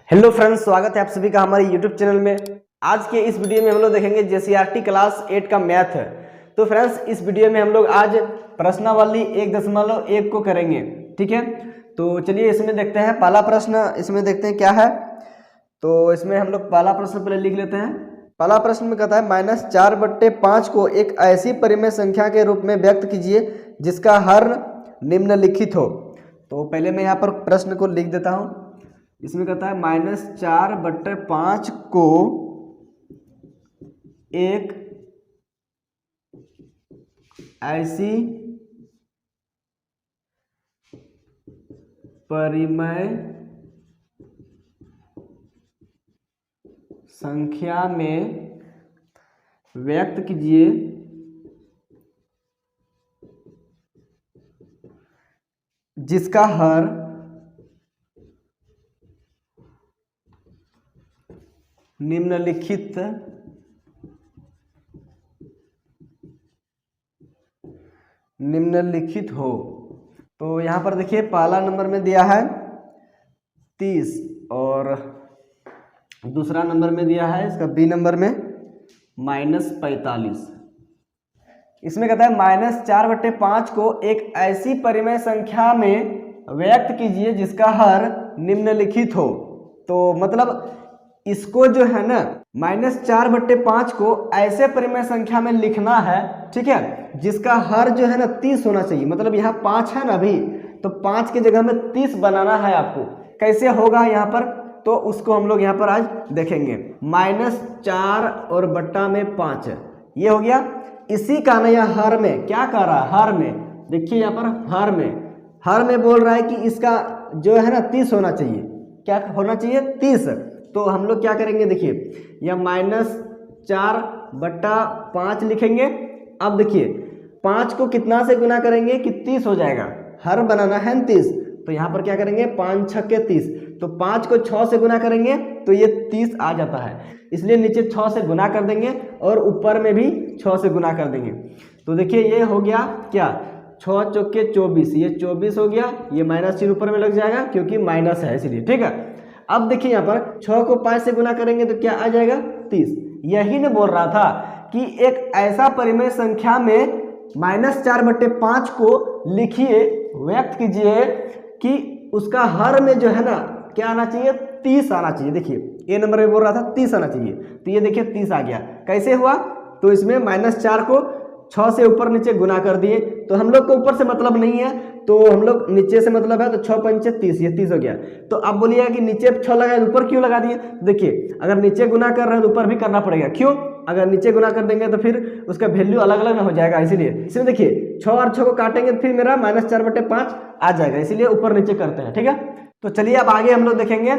Hello friends, स्वागत है आप सभी का हमारे यूट्यूब चैनल में। आज के इस वीडियो में हम लोग देखेंगे जेसीईआरटी क्लास 8 का मैथ है। तो फ्रेंड्स, इस वीडियो में हम लोग आज प्रश्नावली 1.1 को करेंगे। ठीक है, तो चलिए इसमें देखते हैं। पहला प्रश्न इसमें देखते हैं क्या है। तो इसमें हम लोग पहला प्रश्न पहले लिख लेते हैं। पहला प्रश्न में कहता है -4/5 को एक ऐसी परिमेय संख्या के रूप में व्यक्त कीजिए जिसका हर निम्नलिखित हो। तो पहले मैं यहाँ पर प्रश्न को लिख देता हूँ। इसमें कहता है -4/5 को एक ऐसी परिमेय संख्या में व्यक्त कीजिए जिसका हर निम्नलिखित हो। तो यहाँ पर देखिए पहला नंबर में दिया है 30 और दूसरा नंबर में दिया है इसका बी नंबर में -45। इसमें कहता है -4/5 को एक ऐसी परिमेय संख्या में व्यक्त कीजिए जिसका हर निम्नलिखित हो। तो मतलब इसको जो है ना -4/5 को ऐसे परिमेय संख्या में लिखना है, ठीक है, जिसका हर जो है ना 30 होना चाहिए। मतलब यहाँ 5 है ना अभी, तो 5 की जगह में 30 बनाना है आपको। कैसे होगा यहाँ पर, तो उसको हम लोग यहाँ पर आज देखेंगे। -4 और बट्टा में 5 ये हो गया। इसी का ना यहाँ हर में क्या कर रहा है, हर में देखिए यहाँ पर हर में बोल रहा है कि इसका जो है ना 30 होना चाहिए। क्या होना चाहिए, 30। तो हम लोग क्या करेंगे, देखिए यह -4/5 लिखेंगे। अब देखिए 5 को कितना से गुना करेंगे कि 30 हो जाएगा। हर बनाना है 30, तो यहाँ पर क्या करेंगे 5 छक्के 30। तो 5 को 6 से गुना करेंगे तो ये 30 आ जाता है। इसलिए नीचे 6 से गुना कर देंगे और ऊपर में भी 6 से गुना कर देंगे। तो देखिए ये हो गया क्या, 6 चौके 24, ये 24 हो गया। ये माइनस चिन्ह ऊपर में लग जाएगा क्योंकि माइनस है इसलिए। ठीक है, अब देखिए यहाँ पर 6 को 5 से गुना करेंगे तो क्या आ जाएगा 30। यही ने बोल रहा था कि एक ऐसा परिमेय संख्या में -4/5 को लिखिए, व्यक्त कीजिए कि उसका हर में जो है ना क्या आना चाहिए, 30 आना चाहिए। देखिए ए नंबर में बोल रहा था 30 आना चाहिए, तो ये देखिए 30 आ गया। कैसे हुआ, तो इसमें -4 को 6 से ऊपर नीचे गुना कर दिए। तो हम लोग को ऊपर से मतलब नहीं है, तो हम लोग नीचे से मतलब है, तो 6 पंचे 30, ये 30 हो गया। तो अब बोलिएगा कि नीचे 6 लगाए ऊपर क्यों लगा दिए। देखिए अगर नीचे गुना कर रहे हैं तो ऊपर भी करना पड़ेगा। क्यों, अगर नीचे गुना कर देंगे तो फिर उसका वैल्यू अलग अलग ना हो जाएगा। इसीलिए इसमें देखिए 6 और 6 को काटेंगे तो फिर मेरा -4/5 आ जाएगा। इसीलिए ऊपर नीचे करते हैं। ठीक है, तो चलिए अब आगे हम लोग देखेंगे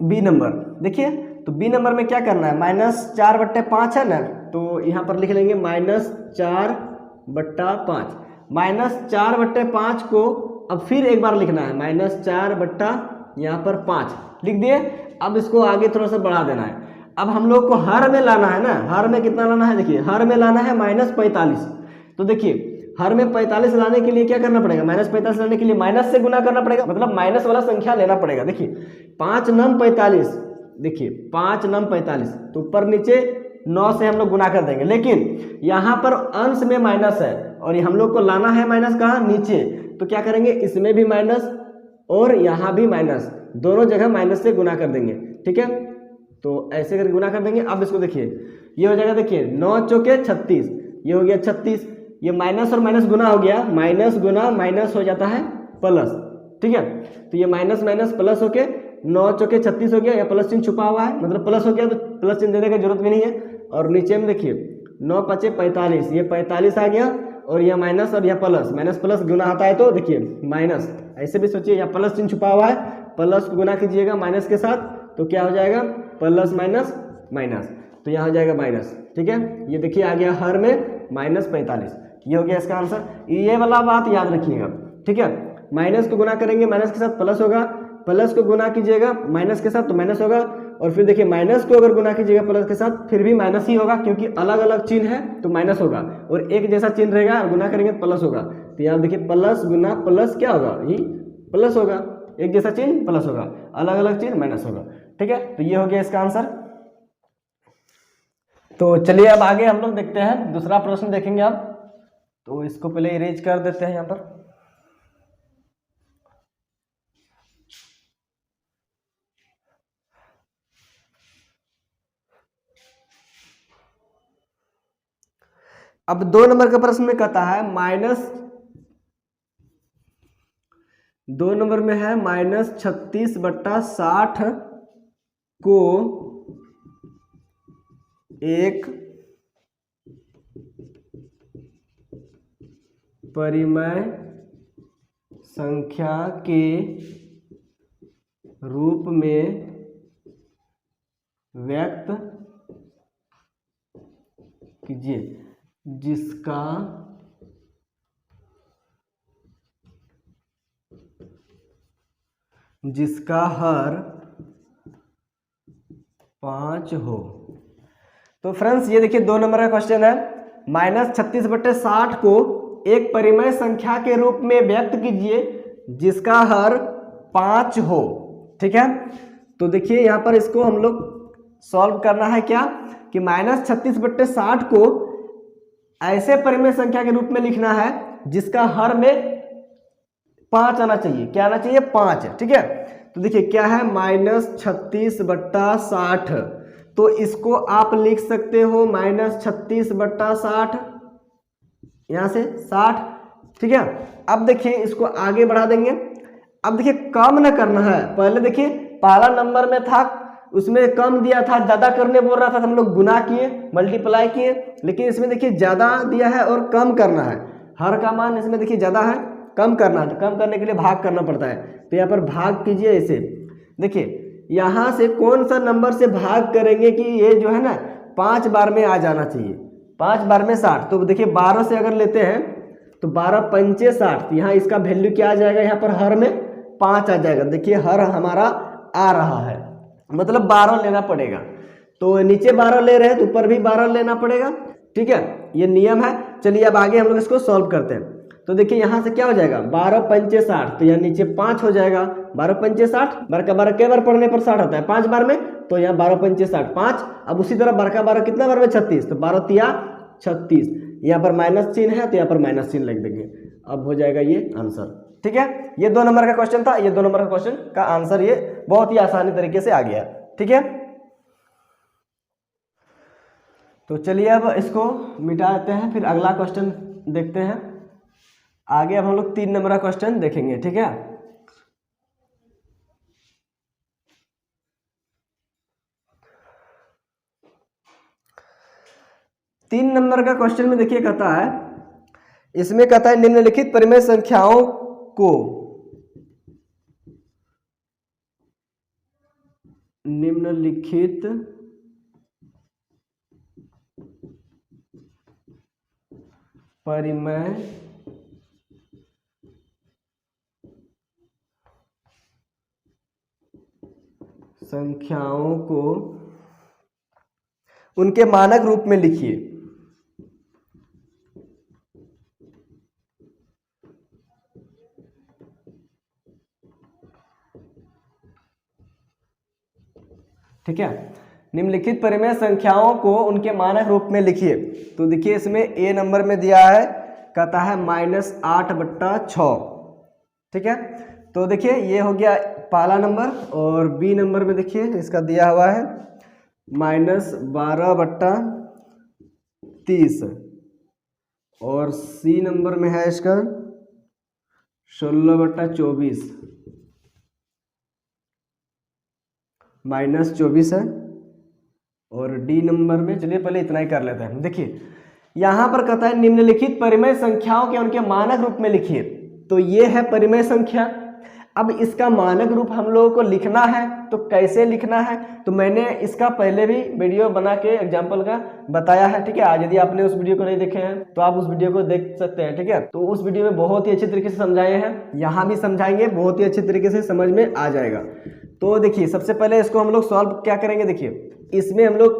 बी नंबर। देखिए तो बी नंबर में क्या करना है, -4/5 है ना, तो यहाँ पर लिख लेंगे -4/5। -4/5 को अब फिर एक बार लिखना है, -4/5 लिख दिए। अब इसको आगे थोड़ा सा बढ़ा देना है। अब हम लोग को हर में लाना है ना, हर में कितना लाना है, देखिए हर में लाना है -45। तो देखिए हर में 45 लाने के लिए क्या करना पड़ेगा, -45 लाने के लिए माइनस से गुना करना पड़ेगा, मतलब माइनस वाला संख्या लेना पड़ेगा। देखिए 5 9 45, देखिए 5 9 45, तो ऊपर नीचे 9 से हम लोग गुना कर देंगे। लेकिन यहाँ पर अंश में माइनस है और हम लोग को लाना है माइनस कहाँ, नीचे। तो क्या करेंगे, इसमें भी माइनस और यहाँ भी माइनस, दोनों जगह माइनस से गुना कर देंगे। ठीक है, तो ऐसे करके गुना कर देंगे। अब इसको देखिए ये हो जाएगा, देखिए 9 चौके 36, ये हो गया 36। ये माइनस और माइनस गुना हो गया, माइनस गुना माइनस हो जाता है प्लस। ठीक है, तो ये माइनस माइनस प्लस होके 9 चौके 36 हो गया। या प्लस चिन्ह छुपा हुआ है, मतलब प्लस हो गया, तो प्लस चिन्ह देने की जरूरत भी नहीं है। और नीचे में देखिए 9 5 45, ये 45 आ गया। और यह माइनस और यह प्लस, माइनस प्लस गुना आता है तो देखिए माइनस, ऐसे भी सोचिए यहाँ प्लस चिन्ह छुपा हुआ है, प्लस को गुना कीजिएगा माइनस के साथ तो क्या हो जाएगा, प्लस माइनस माइनस, तो यहाँ हो जाएगा माइनस। ठीक है, ये देखिए आ गया हर में -45, ये हो गया इसका आंसर। ये वाला बात याद रखिएगा। ठीक है, माइनस को गुना करेंगे माइनस के साथ प्लस होगा, प्लस को गुना कीजिएगा माइनस के साथ तो माइनस होगा, और फिर देखिए माइनस को अगर गुना कीजिएगा प्लस के साथ फिर भी माइनस ही होगा, क्योंकि अलग अलग चिन्ह है तो माइनस होगा। और एक जैसा चिन्ह रहेगा और गुना करेंगे तो प्लस होगा। तो यहाँ देखिए प्लस गुना प्लस क्या होगा, ये प्लस होगा। एक जैसा चिन्ह प्लस होगा, अलग अलग चिन्ह माइनस होगा। ठीक है, तो ये हो गया इसका आंसर। तो चलिए अब आगे हम लोग देखते हैं, दूसरा प्रश्न देखेंगे अब। तो इसको पहले इरेज कर देते हैं यहाँ पर। अब 2 नंबर का प्रश्न में कहता है दो नंबर में है -36/60 को एक परिमेय संख्या के रूप में व्यक्त कीजिए जिसका हर 5 हो। तो फ्रेंड्स ये देखिए 2 नंबर का क्वेश्चन है, -36/60 को एक परिमेय संख्या के रूप में व्यक्त कीजिए जिसका हर 5 हो। ठीक है, तो देखिए यहाँ पर इसको हम लोग सॉल्व करना है क्या कि -36/60 को ऐसे परिमेय संख्या के रूप में लिखना है जिसका हर में 5 आना चाहिए। क्या आना चाहिए? 5। ठीक है, तो देखिए क्या है -36/60, तो इसको आप लिख सकते हो -36/60, यहां से 60। ठीक है, अब देखिए इसको आगे बढ़ा देंगे। अब देखिए कम ना करना है, पहले देखिए पहला नंबर में था उसमें कम दिया था, ज्यादा करने बोल रहा था तो हम लोग गुना किए, मल्टीप्लाई किए, लेकिन इसमें देखिए ज्यादा दिया है और कम करना है। हर का मान इसमें देखिए ज्यादा है, कम करना है, तो कम करने के लिए भाग करना पड़ता है। तो यहाँ पर भाग कीजिए ऐसे। देखिए यहाँ से कौन सा नंबर से भाग करेंगे कि ये जो है ना 5 बार में आ जाना चाहिए, 5 बार में 60। तो देखिए 12 से अगर लेते हैं तो 12 पंचे 60, तो यहाँ इसका वैल्यू क्या आ जाएगा, यहाँ पर हर में 5 आ जाएगा। देखिए हर हमारा आ रहा है, मतलब 12 लेना पड़ेगा। तो नीचे 12 ले रहे हैं तो ऊपर भी 12 लेना पड़ेगा। ठीक है, ये नियम है। चलिए अब आगे हम लोग इसको सॉल्व करते हैं। तो देखिए यहाँ से क्या हो जाएगा, 12 पंचे 60, तो यहाँ नीचे 5 हो जाएगा। 12 पंचे 60, बार का 12 कई बार पढ़ने पर 60 आता है, 5 बार में, तो यहाँ 12 पंचे 60 5। अब उसी तरह बार का 12 कितना बार में 36, तो 12 तिया 36। यहाँ पर माइनस चिन्ह है तो यहाँ पर माइनस चिन्ह लिख देंगे, अब हो जाएगा ये आंसर। ठीक है, ये 2 नंबर का क्वेश्चन था, ये 2 नंबर का क्वेश्चन का आंसर ये बहुत ही आसानी तरीके से आ गया। ठीक है, तो चलिए अब इसको मिटा देते हैं, फिर अगला क्वेश्चन देखते हैं। आगे अब हम लोग 3 नंबर का क्वेश्चन देखेंगे। ठीक है, तीन नंबर का क्वेश्चन में देखिए कहता है, इसमें कहता है निम्नलिखित परिमेय संख्याओं को परिमेय संख्याओं को उनके मानक रूप में लिखिए। ठीक है, निम्नलिखित परिमेय संख्याओं को उनके मानक रूप में लिखिए। तो देखिए इसमें ए नंबर में दिया है, कहता है -8/6। ठीक है, तो देखिए ये हो गया पहला नंबर, और बी नंबर में देखिए इसका दिया हुआ है -12/30, और सी नंबर में है इसका 16/24, -24 है। और डी नंबर में चलिए पहले इतना ही कर लेते हैं। देखिए यहाँ पर कहता है निम्नलिखित परिमेय संख्याओं के उनके मानक रूप में लिखिए। तो ये है परिमेय संख्या। अब इसका मानक रूप हम लोगों को लिखना है, तो कैसे लिखना है, तो मैंने इसका पहले भी वीडियो बना के एग्जाम्पल का बताया है। ठीक है, आज यदि आपने उस वीडियो को नहीं देखे हैं तो आप उस वीडियो को देख सकते हैं। ठीक है, तो उस वीडियो में बहुत ही अच्छे तरीके से समझाए हैं, यहाँ भी समझाएंगे, बहुत ही अच्छे तरीके से समझ में आ जाएगा। तो देखिए सबसे पहले इसको हम लोग सॉल्व क्या करेंगे, देखिए इसमें हम लोग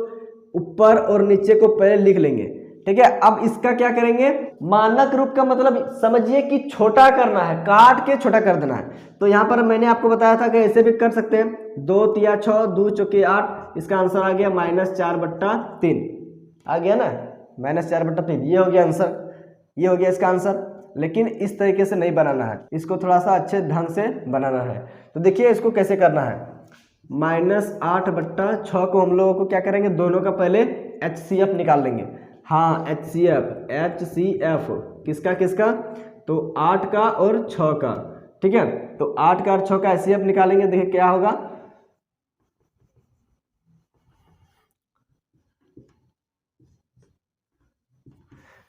ऊपर और नीचे को पहले लिख लेंगे। ठीक है। अब इसका क्या करेंगे, मानक रूप का मतलब समझिए कि छोटा करना है, काट के छोटा कर देना है। तो यहाँ पर मैंने आपको बताया था कि ऐसे भी कर सकते हैं, 2 तिया 6, 2 चौके 8, इसका आंसर आ गया -4/3 आ गया ना, -4/3 ये हो गया आंसर, ये हो गया इसका आंसर। लेकिन इस तरीके से नहीं बनाना है, इसको थोड़ा सा अच्छे ढंग से बनाना है। तो देखिए इसको कैसे करना है, -8/6 को हम लोगों को क्या करेंगे, दोनों का पहले HCF निकाल लेंगे। हाँ HCF किसका किसका, तो 8 का और 6 का, ठीक है। तो 8 का और 6 का HCF निकालेंगे, देखिए क्या होगा,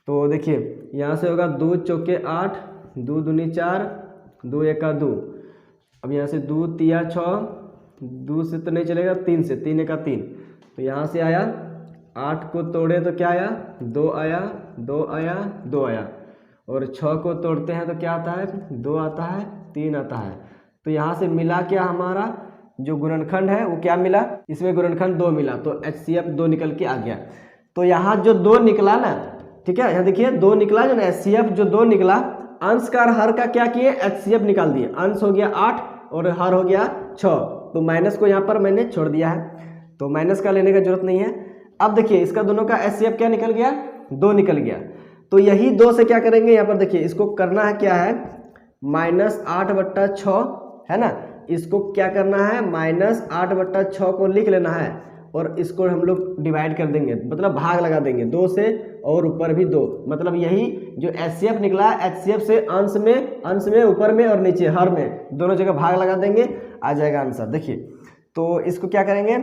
तो देखिए यहाँ से होगा 2 चौके 8, 2 दूनी 4, 2 एका 2, अब यहाँ से 2 तिया 6, 2 से तो नहीं चलेगा, 3 से, 3 एका 3, तो यहाँ से आया 8 को तोड़े तो क्या आया, 2 आया, 2 आया, 2 आया, और 6 को तोड़ते हैं तो क्या आता है, 2 आता है, 3 आता है। तो यहाँ से मिला क्या, हमारा जो गुणनखंड है वो क्या मिला, इसमें गुणनखंड 2 मिला, तो HCF 2 निकल के आ गया। तो यहाँ जो 2 निकला ना, ठीक है, यहाँ देखिए 2 निकला जो ना, HCF जो 2 निकला, अंश का और हर का क्या किए, HCF निकाल दिए। अंश हो गया 8 और हर हो गया 6, तो माइनस को यहाँ पर मैंने छोड़ दिया है, तो माइनस का लेने का जरूरत नहीं है। अब देखिए इसका दोनों का HCF क्या निकल गया, 2 निकल गया। तो यही 2 से क्या करेंगे, यहाँ पर देखिए इसको करना है क्या है, -8/6 है ना, इसको क्या करना है, -8/6 को लिख लेना है, और इसको हम लोग डिवाइड कर देंगे, मतलब भाग लगा देंगे 2 से, और ऊपर भी 2, मतलब यही जो HCF निकला है, HCF से अंश में ऊपर में और नीचे हर में दोनों जगह भाग लगा देंगे, आ जाएगा आंसर। देखिए तो इसको क्या करेंगे,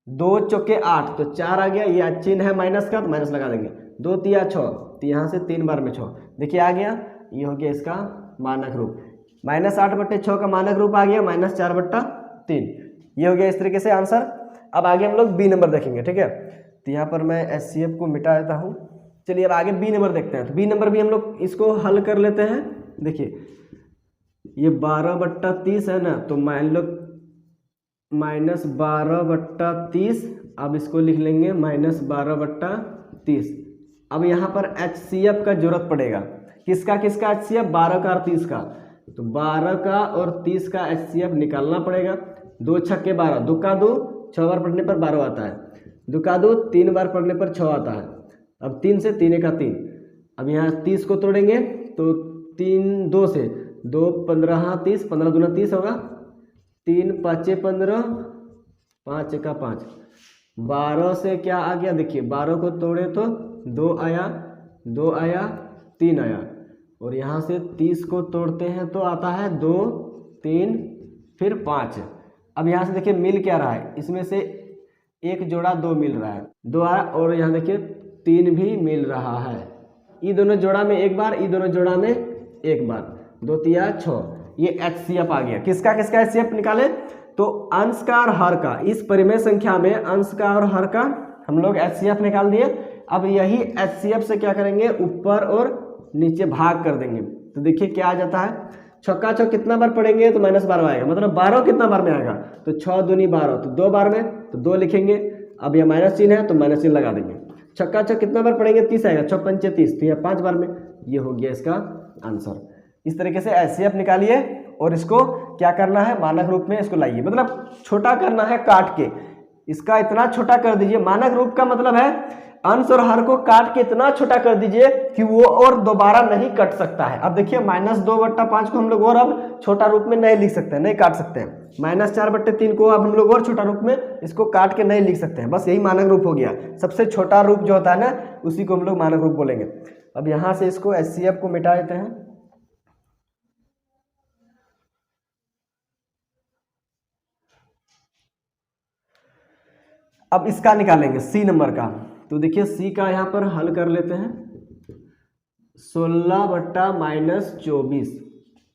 2 चौके 8, तो 4 आ गया, ये चिन्ह है माइनस का, तो माइनस लगा देंगे, 2 तिया 6, तो यहाँ से 3 बार में 6, देखिए आ गया, ये हो गया इसका मानक रूप, -8/6 का मानक रूप आ गया -4/3, ये हो गया इस तरीके से आंसर। अब आगे हम लोग बी नंबर देखेंगे, ठीक है। तो यहाँ पर मैं HCF को मिटा देता हूँ। चलिए अब आगे बी नंबर देखते हैं। तो बी नंबर भी हम लोग इसको हल कर लेते हैं। देखिए ये 12/30 है ना, तो मान लो -12/30, अब इसको लिख लेंगे -12/30। अब यहाँ पर HCF का जरूरत पड़ेगा, किसका किसका HCF, 12 का और 30 का, तो 12 का और 30 का HCF निकालना पड़ेगा। 2 छक्के 12, 2 का 2, 6 बार पढ़ने पर 12 आता है, 2 का 2, 3 बार पढ़ने पर 6 आता है। अब 3 से 3 का 3, अब यहाँ 30 को तोड़ेंगे तो 3 2 से 2 15 30, 15 दूना 30 होगा, 3 5 15, 5 का 5, 12 से क्या आ गया, देखिए 12 को तोड़े तो 2 आया, 2 आया, 3 आया, और यहाँ से 30 को तोड़ते हैं तो आता है 2 3 फिर 5। अब यहाँ से देखिए मिल क्या रहा है, इसमें से एक जोड़ा 2 मिल रहा है, 2 आया, और यहाँ देखिए 3 भी मिल रहा है, ये दोनों जोड़ा में एक बार, ये दोनों जोड़ा में एक बार, 2 तिया 6, ये HCF आ गया। किसका किसका HCF निकाले, तो अंश का और हर का, इस परिमेय संख्या में अंश का और हर का हम लोग HCF निकाल दिए। अब यही HCF से क्या करेंगे, ऊपर और नीचे भाग कर देंगे, तो देखिए क्या आ जाता है, छक्का छक्का कितना बार पढ़ेंगे तो -12 आएगा, मतलब 12 कितना बार में आएगा, तो 6 दूनी 12, तो 2 बार में, तो 2 लिखेंगे। अब यह माइनस चिन्ह है तो माइनस चिन्ह लगा देंगे। छक्का छक्का कितना बार पढ़ेंगे, 30 आएगा, 6 पंचे 30, तो यह 5 बार में, ये हो गया इसका आंसर। इस तरीके से HCF निकालिए और इसको क्या करना है, मानक रूप में इसको लाइए, मतलब छोटा करना है काट के, इसका इतना छोटा कर दीजिए। मानक रूप का मतलब है अंश और हर को काट के इतना छोटा कर दीजिए कि वो और दोबारा नहीं कट सकता है। अब देखिए -2/5 को हम लोग और अब छोटा रूप में नहीं लिख सकते हैं, नहीं काट सकते हैं। -4/3 को अब हम लोग और छोटा रूप में इसको काट के नहीं लिख सकते हैं, बस यही मानक रूप हो गया। सबसे छोटा रूप जो होता है ना, उसी को हम लोग मानक रूप बोलेंगे। अब यहाँ से इसको HCF को मिटा देते हैं। अब इसका निकालेंगे C नंबर का, तो देखिए C का यहाँ पर हल कर लेते हैं। 16/-24,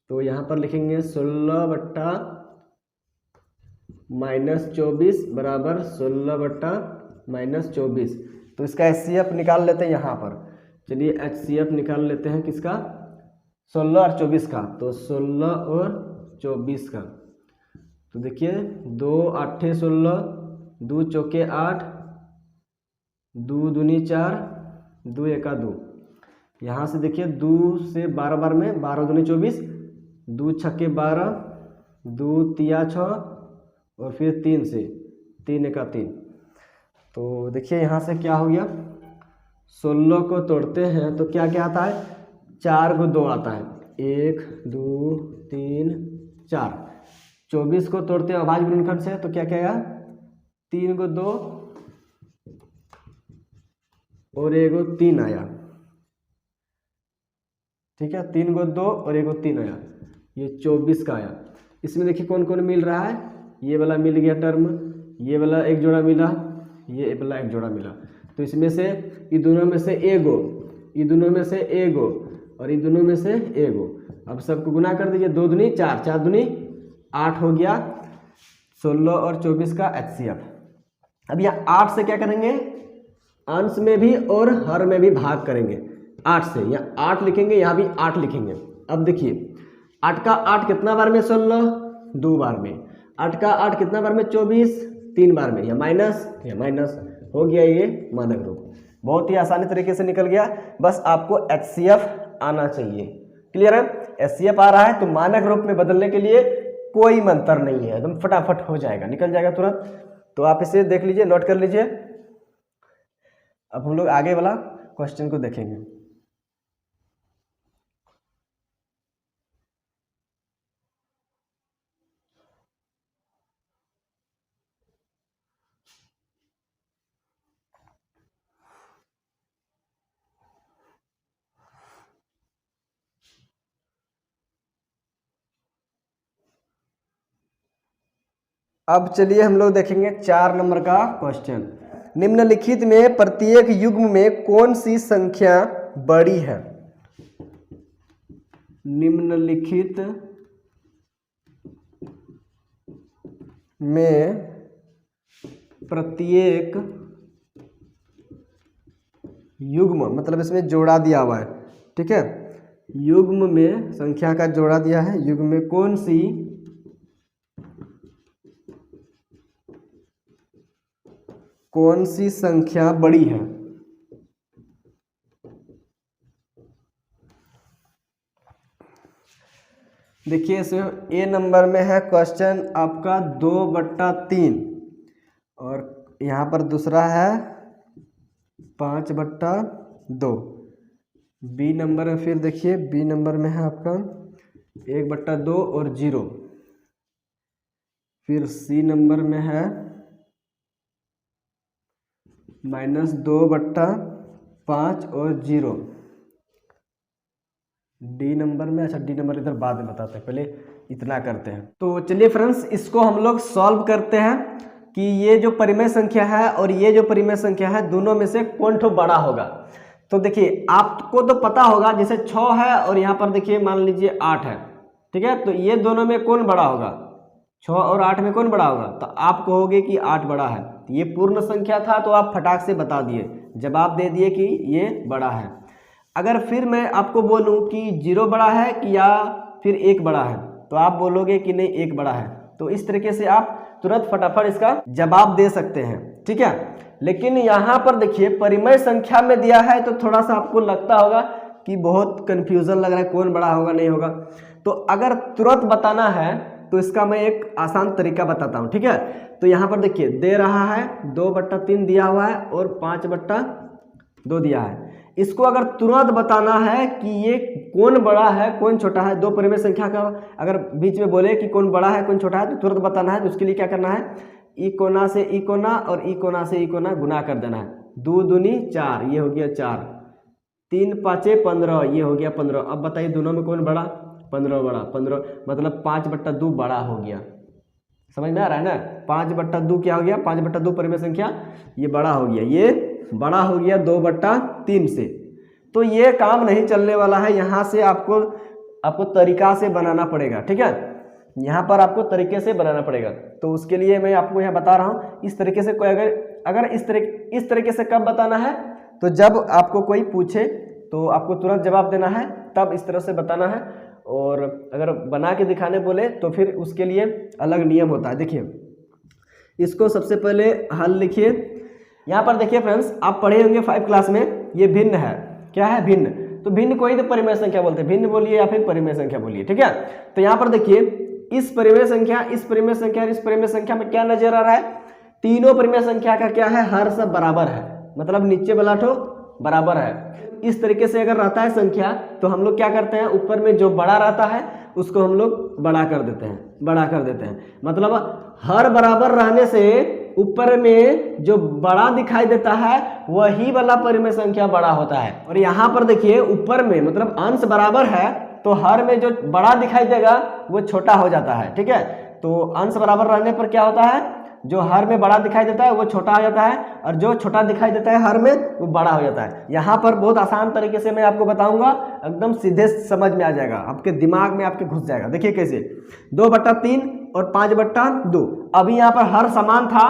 तो यहाँ पर लिखेंगे 16/-24 बराबर 16/-24। तो इसका HCF निकाल लेते हैं यहाँ पर। चलिए HCF निकाल लेते हैं किसका, 16 और 24 का, तो 16 और 24 का, तो देखिए 2 8 16, 2 चौके 8, 2 दूनी 4, 2 एका 2, यहाँ से देखिए 2 से 12 बार में 12 दूनी 24, 2 छक्के 12, 2 तिया 6 और फिर 3 से 3 एका 3। तो देखिए यहाँ से क्या हो गया, 16 को तोड़ते हैं तो क्या क्या आता है, 4 को 2 आता है, 1 2 3 4। 24 को तोड़ते हैं अभाज्य गुणनखंड से तो क्या क्या आया, 3 को 2 और 1 को 3 आया, ठीक है, 3 को 2 और 1 को 3 आया, ये 24 का आया। इसमें देखिए कौन कौन मिल रहा है, ये वाला मिल गया टर्म, ये वाला एक जोड़ा मिला, ये वाला एक जोड़ा मिला। तो इसमें से ये दोनों में से एगो, ये दोनों में से एगो और ये दोनों में से एगो। अब सबको गुना कर दीजिए, 2 दूनी 4, 4 दूनी 8 हो गया 16 और 24 का HCF। अब यह 8 से क्या करेंगे, अंश में भी और हर में भी भाग करेंगे। 8 से यहाँ 8 लिखेंगे, यहाँ भी 8 लिखेंगे। अब देखिए 8 का 8 कितना बार में, 16 2 बार में, 8 का 8 कितना बार में, 24 3 बार में, या माइनस हो गया ये मानक रूप। बहुत ही आसानी तरीके से निकल गया, बस आपको HCF आना चाहिए। क्लियर है, HCF आ रहा है तो मानक रूप में बदलने के लिए कोई मंत्र नहीं है, एकदम फटाफट हो जाएगा, निकल जाएगा तुरंत। तो आप इसे देख लीजिए, नोट कर लीजिए। अब हम लोग आगे वाला क्वेश्चन को देखेंगे। अब चलिए हम लोग देखेंगे 4 नंबर का क्वेश्चन। निम्नलिखित में प्रत्येक युग्म में कौन सी संख्या बड़ी है। निम्नलिखित में प्रत्येक युग्म, मतलब इसमें जोड़ा दिया हुआ है, ठीक है, युग्म में संख्या का जोड़ा दिया है, युग्म में कौन सी संख्या बड़ी है। देखिए इसमें ए नंबर में है क्वेश्चन आपका 2/3 और यहाँ पर दूसरा है 5/2। बी नंबर में फिर देखिए, बी नंबर में है आपका 1/2 और 0। फिर सी नंबर में है -2/5 और 0। डी नंबर में, अच्छा डी नंबर इधर बाद में बताते हैं, पहले इतना करते हैं। तो चलिए फ्रेंड्स, इसको हम लोग सॉल्व करते हैं कि ये जो परिमेय संख्या है और ये जो परिमेय संख्या है, दोनों में से कौन ठो बड़ा होगा। तो देखिए आपको तो पता होगा, जैसे 6 है और यहाँ पर देखिए मान लीजिए 8 है, ठीक है, तो ये दोनों में कौन बड़ा होगा, 6 और 8 में कौन बड़ा होगा, तो आप कहोगे कि 8 बड़ा है। ये पूर्ण संख्या था तो आप फटाक से बता दिए, जवाब दे दिए कि ये बड़ा है। अगर फिर मैं आपको बोलूं कि 0 बड़ा है कि या फिर 1 बड़ा है, तो आप बोलोगे कि नहीं 1 बड़ा है। तो इस तरीके से आप तुरंत फटाफट इसका जवाब दे सकते हैं, ठीक है। लेकिन यहाँ पर देखिए परिमेय संख्या में दिया है तो थोड़ा सा आपको लगता होगा कि बहुत कंफ्यूजन लग रहा है, कौन बड़ा होगा नहीं होगा। तो अगर तुरंत बताना है तो इसका मैं एक आसान तरीका बताता हूँ, ठीक है। तो यहाँ पर देखिए दे रहा है 2/3 दिया हुआ है और 5/2 दिया है। इसको अगर तुरंत बताना है कि ये कौन बड़ा है कौन छोटा है, दो परिमेय संख्या का अगर बीच में बोले कि कौन बड़ा है कौन छोटा है, तो तुरंत बताना है। तो उसके लिए क्या करना है, ई कोना से ई कोना और ई कोना से ई कोना गुना कर देना है। 2 दूनी 4, ये हो गया 4, 3 5 15, ये हो गया 15। अब बताइए दोनों में कौन बड़ा, 15 बड़ा, 15 मतलब 5/2 बड़ा हो गया। समझ में आ रहा है ना, 5/2 क्या हो गया, 5/2 परिमेय संख्या ये बड़ा हो गया, ये बड़ा हो गया 2/3 से। तो ये काम नहीं चलने वाला है, यहाँ से आपको तरीका से बनाना पड़ेगा, ठीक है। यहाँ पर आपको तरीके से बनाना पड़ेगा। तो उसके लिए मैं आपको यहाँ बता रहा हूँ, इस तरीके से कोई अगर इस तरीके से कब बताना है, तो जब आपको कोई पूछे तो आपको तुरंत जवाब देना है, तब इस तरह से बताना है। और अगर बना के दिखाने बोले तो फिर उसके लिए अलग नियम होता है। देखिए इसको सबसे पहले हल लिखिए, यहाँ पर देखिए फ्रेंड्स, आप पढ़े होंगे 5 क्लास में, ये भिन्न है। क्या है? भिन्न। तो भिन्न को ही तो परिमेय संख्या बोलते हैं, भिन्न बोलिए या फिर परिमेय संख्या बोलिए, ठीक है। तो यहाँ पर देखिए इस परिमेय संख्या, इस परिमेय संख्या और इस परिमेय संख्या में क्या नजर आ रहा है? तीनों परिमेय संख्या का क्या है? हर सब बराबर है, मतलब नीचे वाला ठो बराबर है। इस तरीके से अगर रहता है संख्या तो हम लोग क्या करते हैं, ऊपर में जो बड़ा रहता है उसको हम लोग बड़ा कर देते हैं, बड़ा कर देते हैं। मतलब हर बराबर रहने से ऊपर में जो बड़ा दिखाई देता है वही वाला परिमेय संख्या बड़ा होता है। और यहाँ पर देखिए ऊपर में मतलब अंश बराबर है तो हर में जो बड़ा दिखाई देगा वो छोटा हो जाता है, ठीक है। तो अंश बराबर रहने पर क्या होता है, जो हर में बड़ा दिखाई देता है वो छोटा हो जाता है और जो छोटा दिखाई देता है हर में वो बड़ा हो जाता है। यहाँ पर बहुत आसान तरीके से मैं आपको बताऊंगा, एकदम सीधे समझ में आ जाएगा, आपके दिमाग में आपके घुस जाएगा। देखिए कैसे, 2/3 और 5/2। अभी यहाँ पर हर समान था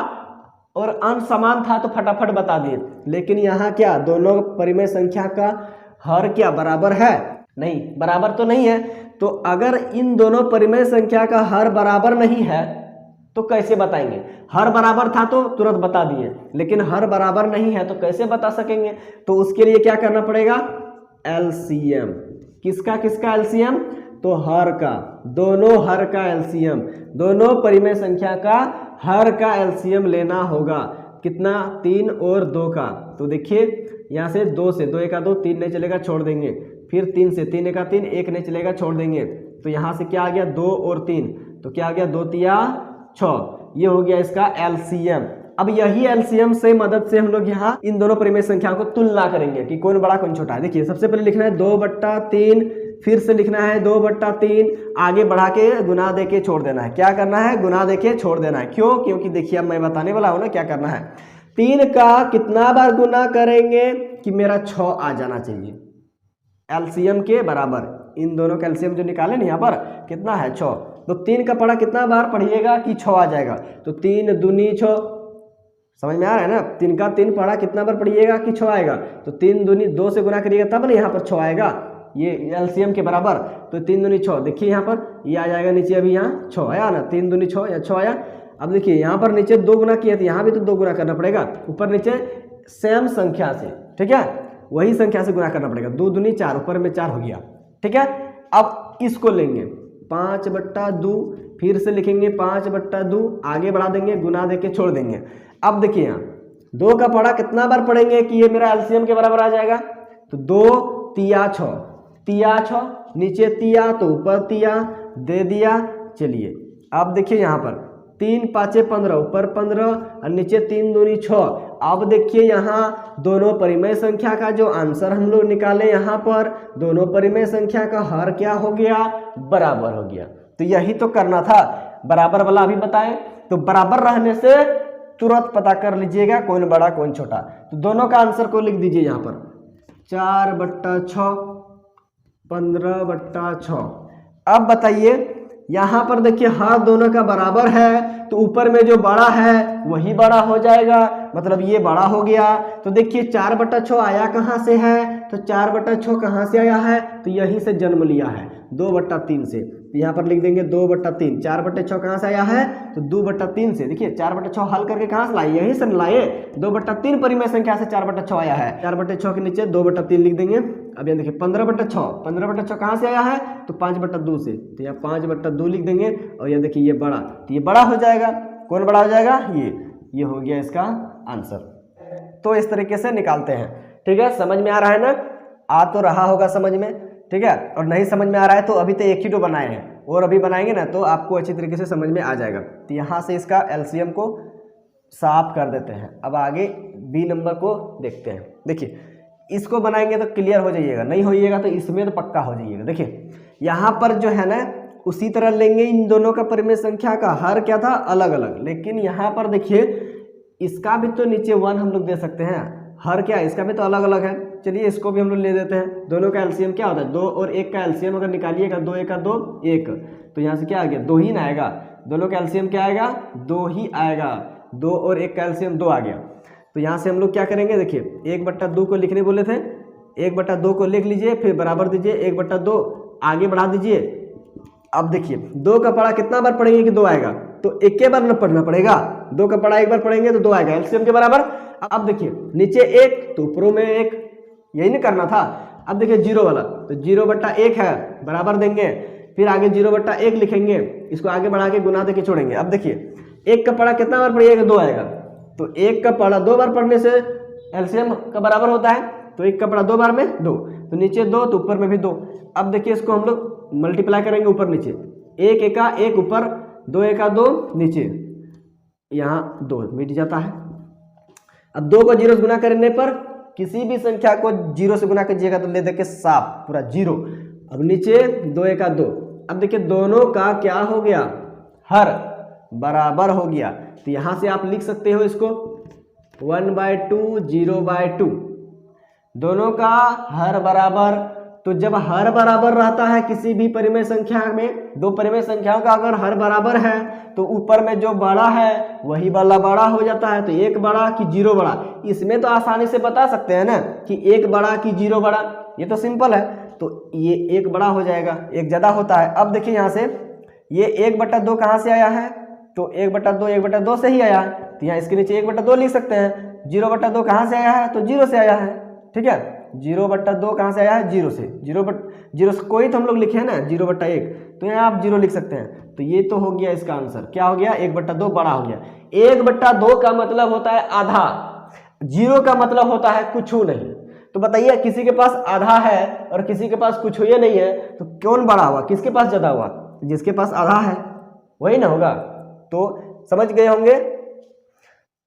और अंश समान था तो फटाफट बता दिए, लेकिन यहाँ क्या दोनों परिमेय संख्या का हर क्या बराबर है? नहीं, बराबर तो नहीं है। तो अगर इन दोनों परिमेय संख्या का हर बराबर नहीं है तो कैसे बताएंगे? हर बराबर था तो तुरंत बता दिए, लेकिन हर बराबर नहीं है तो कैसे बता सकेंगे? तो उसके लिए क्या करना पड़ेगा? एलसीएम। किसका किसका एलसीएम? तो हर का, दोनों हर का एलसीएम, दोनों परिमेय संख्या का हर का एलसीएम लेना होगा। कितना? 3 और 2 का। तो देखिए यहाँ से 2 से 2 1 2, 3 नहीं चलेगा छोड़ देंगे। फिर 3 से 3 1 3, 1 नहीं चलेगा छोड़ देंगे। तो यहाँ से क्या आ गया? 2 और 3, तो क्या आ गया? 2 3 6। ये हो गया इसका एलसीएम। अब यही एलसीएम से मदद से हम लोग यहाँ इन दोनों परिमेय संख्याओं को तुलना करेंगे कि कौन बड़ा कौन छोटा है। देखिए सबसे पहले लिखना है 2/3, फिर से लिखना है 2/3, आगे बढ़ा के गुना दे के छोड़ देना है। क्या करना है? गुना दे के छोड़ देना है। क्यों? क्योंकि देखिए अब मैं बताने वाला हूँ ना क्या करना है। 3 का कितना बार गुना करेंगे कि मेरा 6 आ जाना चाहिए एलसीएम के बराबर। इन दोनों का एलसीएम जो निकाले ना यहाँ पर कितना है? 6। तो 3 का पढ़ा कितना बार पढ़िएगा कि 6 आ जाएगा? तो 3 दूनी 6, समझ में आ रहा है ना? 3 का 3 पढ़ा कितना बार पढ़िएगा कि 6 आएगा? तो 3 दूनी 2 से गुना करिएगा तब ना यहाँ पर 6 आएगा, ये एलसीएम के बराबर। तो 3 दूनी 6, देखिए यहाँ पर ये आ जाएगा नीचे, अभी यहाँ 6 आया ना, 3 दूनी 6 या 6 आया। अब देखिए यहाँ पर नीचे 2 गुना किए थे, यहाँ भी तो 2 गुना करना पड़ेगा, ऊपर नीचे सेम संख्या से, ठीक है, वही संख्या से गुना करना पड़ेगा। 2 दूनी 4, ऊपर में 4 हो गया, ठीक है। अब इसको लेंगे 5/2, फिर से लिखेंगे 5/2, आगे बढ़ा देंगे, गुना देके छोड़ देंगे। अब देखिए यहाँ 2 का पढ़ा कितना बार पढ़ेंगे कि ये मेरा एलसीएम के बराबर आ जाएगा? तो 2 तिया 6, तिया 6, नीचे तिया तो ऊपर तिया दे दिया। चलिए अब देखिए यहाँ पर 3 5 15, ऊपर 15 और नीचे 3 दूनी 6। अब देखिए यहाँ दोनों परिमेय संख्या का जो आंसर हम लोग निकाले, यहाँ पर दोनों परिमेय संख्या का हर क्या हो गया? बराबर हो गया। तो यही तो करना था, बराबर वाला अभी बताएं। तो बराबर रहने से तुरंत पता कर लीजिएगा कौन बड़ा कौन छोटा। तो दोनों का आंसर को लिख दीजिए यहाँ पर 4/6, 15/6। अब बताइए यहाँ पर देखिए हर दोनों का बराबर है तो ऊपर में जो बड़ा है वही बड़ा हो जाएगा, मतलब ये बड़ा हो गया। तो देखिए 4/6 आया कहाँ से है? तो 4/6 कहाँ से आया है? तो यहीं से जन्म लिया है 2/3 से। तो यहाँ पर लिख देंगे 2/3। 4/6 कहाँ से आया है? तो 2/3 से। देखिए 4/6 हल करके कहाँ से लाए? यहीं से लाए, 2/3 परिमेय संख्या से 4/6 आया है। 4/6 के नीचे 2/3 लिख देंगे। अब यहाँ देखिए 15/6, 15/6 कहाँ से आया है? तो 5/2 से। तो यहाँ 5/2 लिख देंगे और यहाँ देखिए ये बड़ा, तो ये बड़ा हो जाएगा। कौन बड़ा हो जाएगा? ये हो गया इसका आंसर। तो इस तरीके से निकालते हैं, ठीक है। समझ में आ रहा है ना? आ तो रहा होगा समझ में, ठीक है। और नहीं समझ में आ रहा है तो अभी तो एक ही तो बनाए हैं, और अभी बनाएंगे ना तो आपको अच्छी तरीके से समझ में आ जाएगा। तो यहाँ से इसका एलसीएम को साफ कर देते हैं। अब आगे बी नंबर को देखते हैं। देखिए इसको बनाएंगे तो क्लियर हो जाइएगा, नहीं होइएगा तो इसमें तो पक्का हो जाइएगा। देखिए यहाँ पर जो है ना उसी तरह लेंगे, इन दोनों का परिमेय संख्या का हर क्या था? अलग अलग। लेकिन यहाँ पर देखिए इसका भी तो नीचे 1 हम लोग दे सकते हैं, हर क्या है इसका भी तो अलग अलग है। चलिए इसको भी हम लोग ले देते हैं। दोनों का एलसीएम क्या होता है? 2 और 1 का एलसीएम अगर निकालिएगा 2 1 2 1, तो यहाँ से क्या आ गया? 2 ही ना आएगा। दोनों का एलसीएम क्या आएगा? 2 ही आएगा। 2 और 1 का एलसीएम 2 आ गया। तो यहाँ से हम लोग क्या करेंगे? देखिए 1/2 को लिखने बोले थे, 1/2 को लिख लीजिए, फिर बराबर दीजिए 1/2, आगे बढ़ा दीजिए। अब देखिए 2 का पढ़ा कितना बार पढ़ेंगे कि 2 आएगा? तो एक के बार न पढ़ना पड़ेगा। 2 का पढ़ा एक बार पढ़ेंगे तो 2 आएगा एलसीएम के बराबर। अब देखिए नीचे एक तो ऊपरों में एक, यही नहीं करना था। अब देखिए जीरो वाला, तो 0/1 है बराबर देंगे, फिर आगे 0/1 लिखेंगे, इसको आगे बढ़ा के गुना देके छोड़ेंगे। अब देखिए एक का पढ़ा कितना बार पढ़िएगा, 2 आएगा, तो एक का पढ़ा 2 बार पढ़ने से एलसीएम का बराबर होता है, तो एक का पढ़ा 2 बार में 2, तो नीचे 2 तो ऊपर में भी 2। अब देखिए इसको हम लोग मल्टीप्लाई करेंगे ऊपर नीचे, 1 एका 1 ऊपर, 2 एका 2 नीचे, यहाँ 2 मिट जाता है। अब 2 को 0 से गुना करने पर किसी भी संख्या को 0 से गुना कीजिएगा तो ले देके साफ पूरा 0। अब नीचे 2 एका 2, अब देखिए दोनों का क्या हो गया, हर बराबर हो गया, तो यहाँ से आप लिख सकते हो इसको 1/2 0/2, दोनों का हर बराबर। तो जब हर बराबर रहता है किसी भी परिमेय संख्या में, दो परिमेय संख्याओं का अगर हर बराबर है तो ऊपर में जो बड़ा है वही वाला बड़ा हो जाता है, तो एक बड़ा कि 0 बड़ा, इसमें तो आसानी से बता सकते हैं ना कि 1 बड़ा कि 0 बड़ा, ये तो सिंपल है, तो ये 1 बड़ा हो जाएगा, 1 ज़्यादा होता है। अब देखिए यहाँ से ये 1/2 कहाँ से आया है, तो 1/2 से ही आया है, तो यहाँ इसके नीचे 1/2 लिख सकते हैं। 0/2 कहाँ से आया है, तो 0 से आया है, ठीक है। 0/2 कहाँ से आया है, 0 से, 0 से कोई तो हम लोग लिखे हैं ना 0/1, तो यहाँ आप 0 लिख सकते हैं। तो ये तो हो गया इसका आंसर, क्या हो गया, 1/2 बड़ा हो गया। 1/2 का मतलब होता है आधा, 0 का मतलब होता है कुछ नहीं। तो बताइए किसी के पास आधा है और किसी के पास कुछ ही नहीं है, तो कौन बड़ा हुआ, किसके पास ज़्यादा हुआ, जिसके पास आधा है वही ना होगा। तो समझ गए होंगे।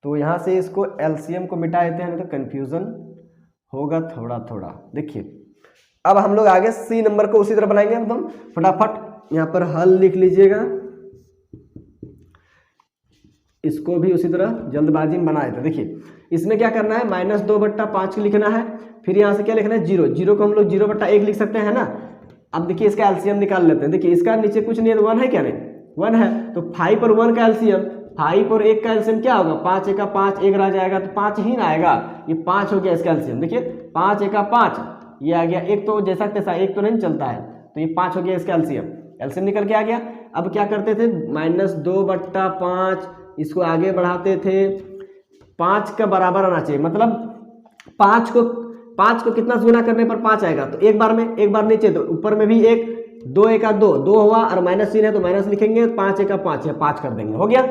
तो यहाँ से इसको एलसीएम को मिटा देते हैं, नहीं तो कंफ्यूजन होगा थोड़ा थोड़ा। देखिए अब हम लोग आगे सी नंबर को उसी तरह बनाएंगे एकदम फटाफट। यहाँ पर हल लिख लीजिएगा, इसको भी उसी तरह जल्दबाजी में बनाए थे। देखिए इसमें क्या करना है, -2/5 लिखना है, फिर यहाँ से क्या लिखना है 0, 0 को हम लोग 0/1 लिख सकते हैं ना। अब देखिए इसका एलसीएम निकाल लेते हैं। देखिए इसका नीचे कुछ नहीं है, 1 है क्या, नहीं 1 है, तो 5 और 1 का एलसीएम, 5 और 1 का एलसीएम क्या होगा, 5 एका 5, 1 रह जाएगा तो 5 ही ना आएगा, ये 5 हो गया इसका एलसीएम। देखिए 5 एका 5 ये आ गया, एक तो जैसा तैसा एक तो नहीं चलता है, तो ये 5 हो गया इसका एलसीएम, एलसीएम निकल के आ गया। अब क्या करते थे, -2/5 इसको आगे बढ़ाते थे, 5 का बराबर आना चाहिए, मतलब 5 को कितना गुना करने पर 5 आएगा, तो एक बार में, एक बार नीचे, तो ऊपर में भी 1, 2 एका 2, 2 हुआ और माइनस चिन्ह है तो माइनस लिखेंगे, 5 एका 5 या 5 कर देंगे, हो गया।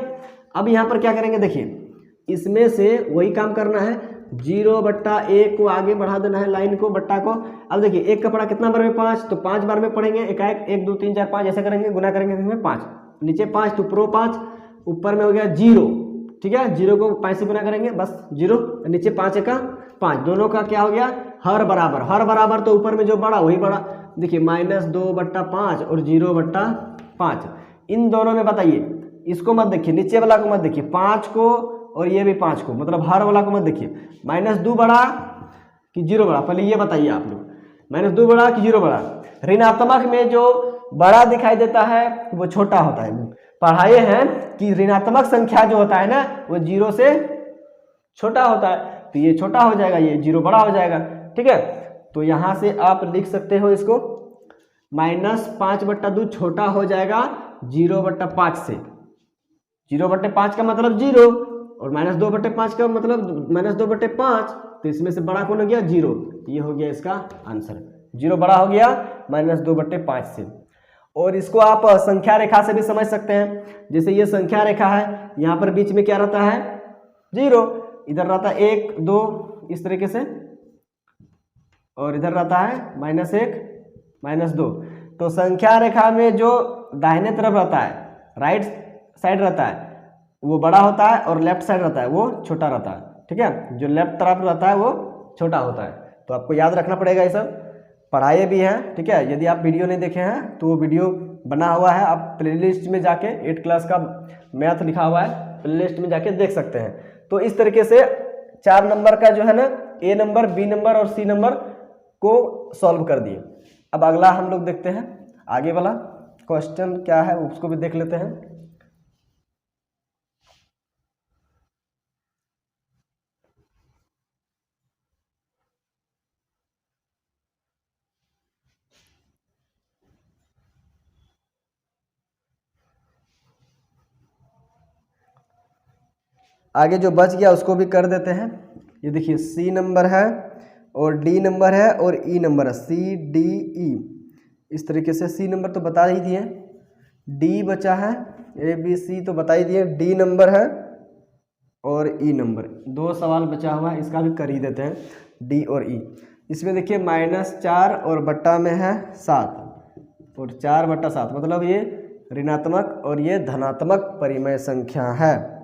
अब यहाँ पर क्या करेंगे, देखिए इसमें से वही काम करना है, 0/1 को आगे बढ़ा देना है लाइन को, बट्टा को। अब देखिए 1 का पढ़ा कितना बार में, 5, तो 5 बार में पढ़ेंगे, एकाएक 1 2 3 4 5 ऐसे करेंगे, गुना करेंगे इसमें 5, नीचे 5 तो प्रो 5, ऊपर में हो गया 0, ठीक है, 0 को 5 से गुना करेंगे बस 0, नीचे 5 एका 5, दोनों का क्या हो गया, हर बराबर, हर बराबर तो ऊपर में जो बड़ा वही बड़ा। देखिए -2/5 और 0/5, इन दोनों में बताइए, इसको मत देखिए, नीचे वाला को मत देखिए, 5 को और ये भी 5 को, मतलब हर वाला को मत देखिए। -2 बड़ा कि 0 बड़ा, पहले ये बताइए आप लोग, -2 बड़ा कि 0 बड़ा। ऋणात्मक में जो बड़ा दिखाई देता है वो छोटा होता है, पढ़ाए हैं कि ऋणात्मक संख्या जो होता है ना वो 0 से छोटा होता है, तो ये छोटा हो जाएगा, ये 0 बड़ा हो जाएगा, ठीक है। तो यहाँ से आप लिख सकते हो इसको, -5/2 छोटा हो जाएगा 0/5 से, 0/5 का मतलब 0 और -2/5 का मतलब -2/5, तो इसमें से बड़ा कौन हो गया, 0, ये हो गया इसका आंसर, 0 बड़ा हो गया -2/5 से। और इसको आप संख्या रेखा से भी समझ सकते हैं, जैसे ये संख्या रेखा है, यहाँ पर बीच में क्या रहता है 0, इधर रहता है 1 2 इस तरीके से, और इधर रहता है -1 -2। तो संख्या रेखा में जो दाहिने तरफ रहता है, राइट साइड रहता है वो बड़ा होता है और लेफ्ट साइड रहता है वो छोटा रहता है, ठीक है। जो लेफ्ट तरफ रहता है वो छोटा होता है, तो आपको याद रखना पड़ेगा, ये सब पढ़ाए भी हैं, ठीक है। यदि आप वीडियो नहीं देखे हैं तो वो वीडियो बना हुआ है, आप प्लेलिस्ट में जाके 8 क्लास का मैथ लिखा हुआ है, प्लेलिस्ट में जाके देख सकते हैं। तो इस तरीके से 4 नंबर का जो है ना, ए नंबर, बी नंबर और सी नंबर को सॉल्व कर दिए। अब अगला हम लोग देखते हैं, आगे वाला क्वेश्चन क्या है उसको भी देख लेते हैं। आगे जो बच गया उसको भी कर देते हैं। ये देखिए सी नंबर है और डी नंबर है और ई नंबर है, सी डी ई। इस तरीके से सी नंबर तो बता ही दिए, डी बचा है, ए बी सी तो बता ही दिए, डी नंबर है और ई नंबर। 2 सवाल बचा हुआ है, इसका भी कर ही देते हैं, डी और ई। इसमें देखिए -4 और बट्टा में है 7 और 4/7, मतलब ये ऋणात्मक और ये धनात्मक परिमेय संख्या है।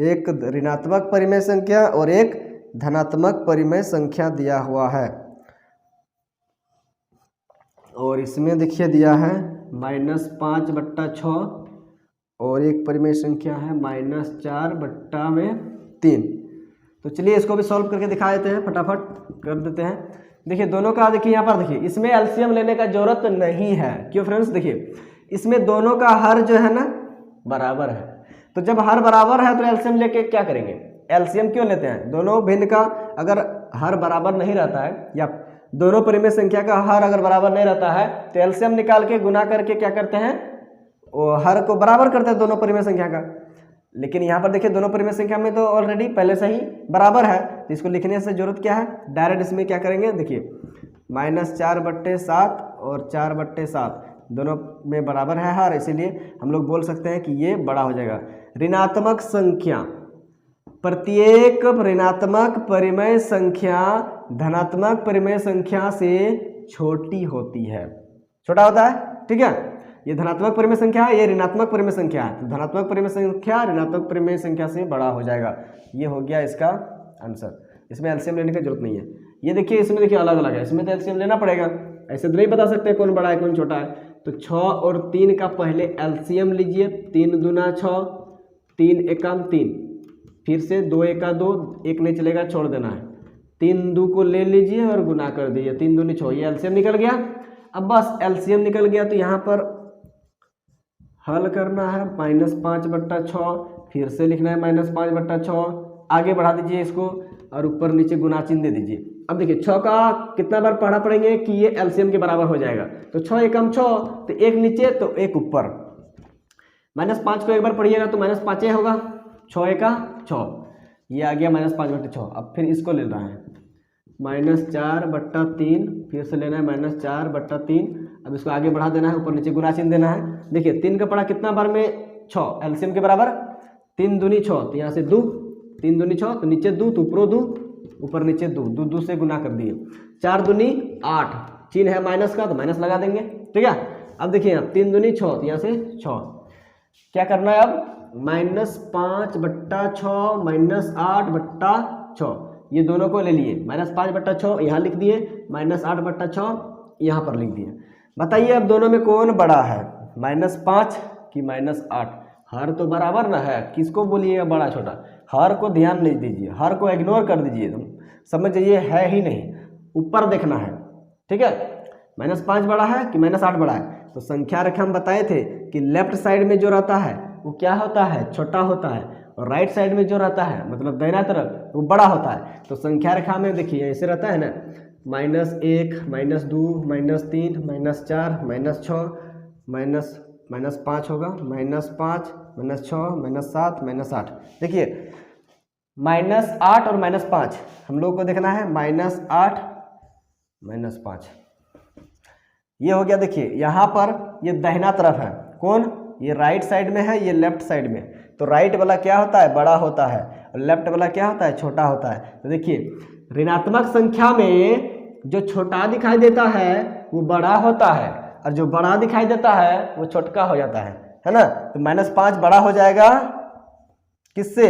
एक ऋणात्मक परिमेय संख्या और एक धनात्मक परिमेय संख्या दिया हुआ है। और इसमें देखिए दिया है -5/6 और एक परिमेय संख्या है -4/3। तो चलिए इसको भी सॉल्व करके दिखा देते हैं, फटाफट कर देते हैं। देखिए दोनों का, देखिए यहाँ पर देखिए इसमें एलसीएम लेने का जरूरत नहीं है। क्यों फ्रेंड्स? देखिए इसमें दोनों का हर जो है ना बराबर है, तो जब हर बराबर है तो एलसीएम लेके क्या करेंगे? एलसीएम क्यों लेते हैं? दोनों भिन्न का अगर हर बराबर नहीं रहता है या दोनों परिमेय संख्या का हर अगर बराबर नहीं रहता है तो एलसीएम निकाल के गुना करके क्या करते हैं, वो हर को बराबर करते हैं दोनों परिमेय संख्या का। लेकिन यहाँ पर देखिए दोनों परिमेय संख्या में तो ऑलरेडी पहले से ही बराबर है, तो इसको लिखने से जरूरत क्या है, डायरेक्ट इसमें क्या करेंगे, देखिए -4/7 और 4/7 दोनों में बराबर है हर, इसीलिए हम लोग बोल सकते हैं कि ये बड़ा हो जाएगा। ऋणात्मक संख्या, प्रत्येक ऋणात्मक परिमेय संख्या धनात्मक परिमेय संख्या से छोटी होती है, छोटा होता है, ठीक है। ये धनात्मक परिमेय संख्या है, ये ऋणात्मक परिमेय संख्या है, तो धनात्मक परिमेय संख्या ऋणात्मक परिमेय संख्या से बड़ा हो जाएगा। ये हो गया इसका आंसर। इसमें एलसीएम लेने की जरूरत नहीं है। ये देखिए इसमें देखिए अलग अलग है, इसमें तो एलसीएम लेना पड़ेगा, ऐसे तो नहीं बता सकते कौन बड़ा है कौन छोटा है। तो 6 और 3 का पहले एलसीएम लीजिए, 3 दूना 6, 3 एकम 3, फिर से 2 एका 2, एक नहीं चलेगा छोड़ देना है, 3 2 को ले लीजिए और गुना कर दीजिए, 3 दूनी 6, ये एलसीएम निकल गया। अब बस एलसीएम निकल गया तो यहाँ पर हल करना है, -5/6, फिर से लिखना है -5/6, आगे बढ़ा दीजिए इसको और ऊपर नीचे गुना चिन्ह दे दीजिए। अब देखिए 6 का कितना बार पढ़ना पड़ेंगे कि ये एलसीएम के बराबर हो जाएगा, तो 6 एकम 6, तो एक नीचे तो एक ऊपर, -5 को एक बार पढ़िएगा तो -5 होगा, 6 एका 6, ये आ गया -5/6। अब फिर इसको लेना है -4/3, फिर से लेना है -4/3, अब इसको आगे बढ़ा देना है, ऊपर नीचे गुना चिन्ह देना है। देखिए 3 का पढ़ा कितना बार में 6, एलसीएम के बराबर, 3 दूनी 6, तो यहाँ से 2, 3 दूनी 6, तो नीचे 2 तो ऊपर 2, ऊपर नीचे 2, 2 2 से गुना कर दिए, 4 दूनी 8, चिन्ह है माइनस का तो माइनस लगा देंगे, ठीक है। अब देखिए यहाँ 3 दूनी 6, तो यहाँ से 6, क्या करना है अब, -5/6 -8/6, ये दोनों को ले लिए, -5/6 यहाँ लिख दिए, -8/6 यहाँ पर लिख दिए। बताइए अब दोनों में कौन बड़ा है, -5 कि -8? हर तो बराबर ना है, किसको बोलिएगा बड़ा छोटा, हर को ध्यान नहीं दीजिए, हर को इग्नोर कर दीजिए, तुम समझ जाइए है ही नहीं, ऊपर देखना है, ठीक है। -5 बड़ा है कि -8 बड़ा है? तो संख्या रेखा हम बताए थे कि लेफ्ट साइड में जो रहता है वो क्या होता है, छोटा होता है, और राइट साइड में जो रहता है मतलब दाहिना तरफ वो बड़ा होता है। तो संख्या रेखा में देखिए ऐसे रहता है ना, -1 -2 -3 -4 -6 -5 होगा, -5 -6 -7 -8। देखिए -8 और -5 हम लोग को देखना है, -8 -5, ये हो गया। देखिए यहाँ पर ये दाहिना तरफ है, कौन, ये राइट साइड में है, ये लेफ्ट साइड में, तो राइट वाला क्या होता है, बड़ा होता है, और लेफ्ट वाला क्या होता है, छोटा होता है। तो देखिए ऋणात्मक संख्या में जो छोटा दिखाई देता है वो बड़ा होता है, और जो बड़ा दिखाई देता है वो छोटका हो जाता है ना। तो -5 बड़ा हो जाएगा किससे,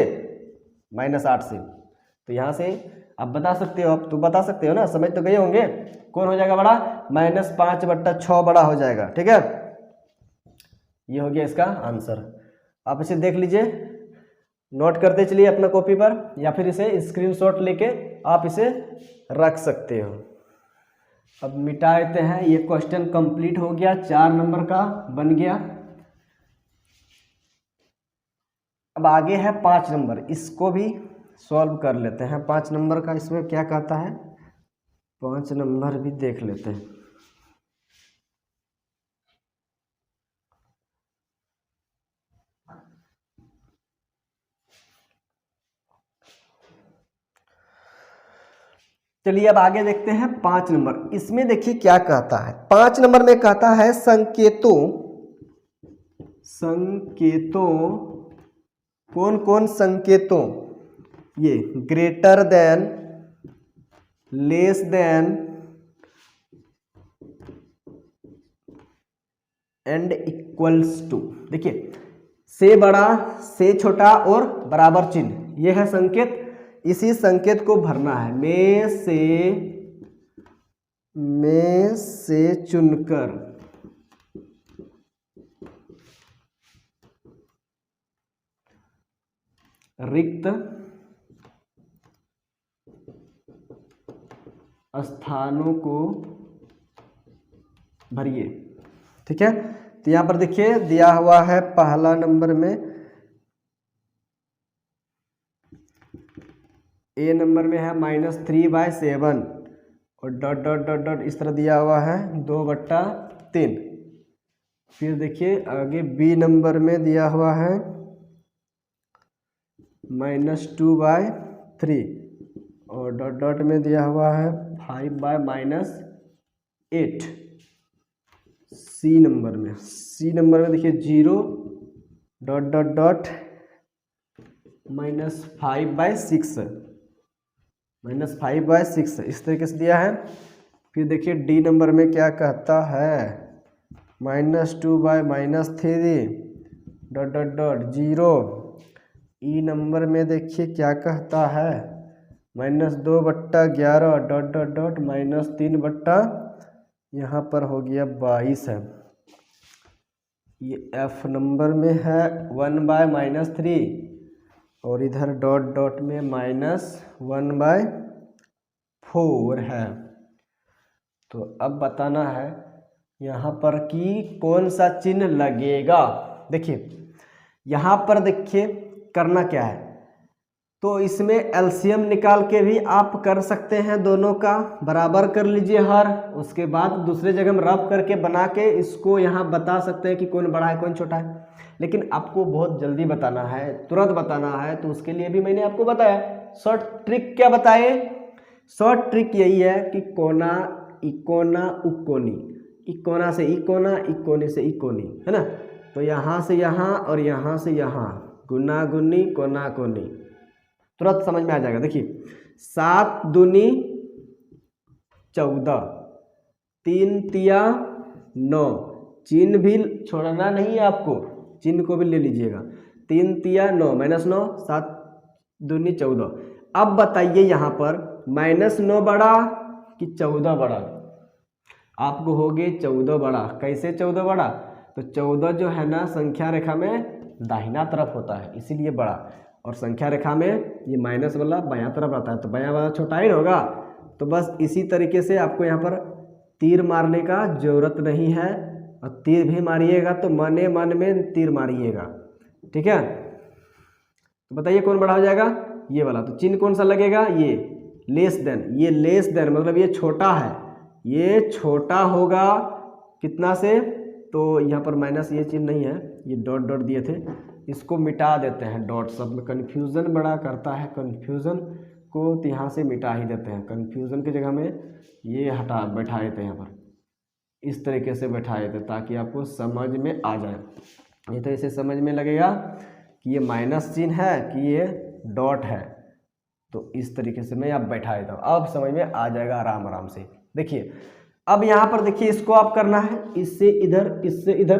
-8 से। तो यहाँ से आप बता सकते हो, अब तो बता सकते हो ना, समझ तो गए होंगे कौन हो जाएगा बड़ा, -5/6 बड़ा हो जाएगा, ठीक है। ये हो गया इसका आंसर। आप इसे देख लीजिए, नोट करते चलिए अपना कॉपी पर, या फिर इसे स्क्रीनशॉट लेके आप इसे रख सकते हो। अब मिटा देते हैं, ये क्वेश्चन कंप्लीट हो गया, 4 नंबर का बन गया। अब आगे है 5 नंबर, इसको भी सॉल्व कर लेते हैं। 5 नंबर का इसमें क्या कहता है, 5 नंबर भी देख लेते हैं। चलिए अब आगे देखते हैं 5 नंबर। इसमें देखिए क्या कहता है। 5 नंबर में कहता है संकेतों कौन कौन संकेतों, ये greater than, less than and equals to. देखिए से बड़ा, से छोटा और बराबर चिन्ह, ये है संकेत। इसी संकेत को भरना है में से चुनकर रिक्त स्थानों को भरिए। ठीक है, तो यहां पर देखिए दिया हुआ है पहला नंबर में, ए नंबर में है -3/7 और डॉट डॉट डॉट डॉट इस तरह दिया हुआ है 2/3। फिर देखिए आगे बी नंबर में दिया हुआ है -2/3 और डॉट डॉट में दिया हुआ है 5/-8। सी नंबर में देखिए 0 डॉट डॉट डॉट -5/6 इस तरीके से दिया है। फिर देखिए डी नंबर में क्या कहता है -2/-3 डॉट डॉट डॉट 0। ई नंबर में देखिए क्या कहता है -2/11 डॉट डॉट डॉट -3 यहाँ पर हो गया 22 है। ये एफ नंबर में है 1/-3 और इधर डॉट डॉट में -1/4 है। तो अब बताना है यहाँ पर कि कौन सा चिन्ह लगेगा। देखिए यहाँ पर देखिए करना क्या है, तो इसमें एलसीएम निकाल के भी आप कर सकते हैं, दोनों का बराबर कर लीजिए हर। उसके बाद दूसरे जगह में रफ करके बना के इसको यहाँ बता सकते हैं कि कौन बड़ा है कौन छोटा है। लेकिन आपको बहुत जल्दी बताना है, तुरंत बताना है, तो उसके लिए भी मैंने आपको बताया शॉर्ट ट्रिक। क्या बताए? शॉर्ट ट्रिक यही है कि कोना इकोना उकोनी, इकोना से इकोना, इकोनी से इकोनी, है ना। तो यहाँ से यहाँ और यहाँ से यहाँ, गुना गुनी कोना कोनी, तुरंत समझ में आ जाएगा। देखिए 7 दूनी 14, 3 तिया 9, चिन्ह भी छोड़ना नहीं है आपको, चिन्ह को भी ले लीजिएगा। 3 तिया 9 -9, 7 दूनी 14। अब बताइए यहाँ पर -9 बड़ा कि 14 बड़ा? आपको हो गए 14 बड़ा। कैसे 14 बड़ा? तो 14 जो है ना संख्या रेखा में दाहिना तरफ होता है इसीलिए बड़ा, और संख्या रेखा में ये माइनस वाला बायां तरफ रहता है, तो बायां वाला छोटा ही होगा। तो बस इसी तरीके से आपको यहाँ पर तीर मारने का जरूरत नहीं है, और तीर भी मारिएगा तो मने मन में तीर मारिएगा। ठीक है, तो बताइए कौन बड़ा हो जाएगा? ये वाला। तो चिन्ह कौन सा लगेगा? ये लेस देन। ये लेस देन मतलब ये छोटा है, ये छोटा होगा कितना से? तो यहाँ पर माइनस ये चिन्ह नहीं है, ये डॉट डॉट दिए थे, इसको मिटा देते हैं। डॉट सब में कन्फ्यूज़न बड़ा करता है, कन्फ्यूज़न को तो यहाँ से मिटा ही देते हैं। कन्फ्यूज़न की जगह में ये हटा बैठा देते हैं, यहाँ पर इस तरीके से बैठा देते ताकि आपको समझ में आ जाए। नहीं तो इसे समझ में लगेगा कि ये माइनस चिन्ह है कि ये डॉट है, तो इस तरीके से मैं आप बैठा देता हूँ, अब समझ में आ जाएगा आराम आराम से। देखिए अब यहाँ पर देखिए इसको आप करना है इससे इधर, इससे इधर।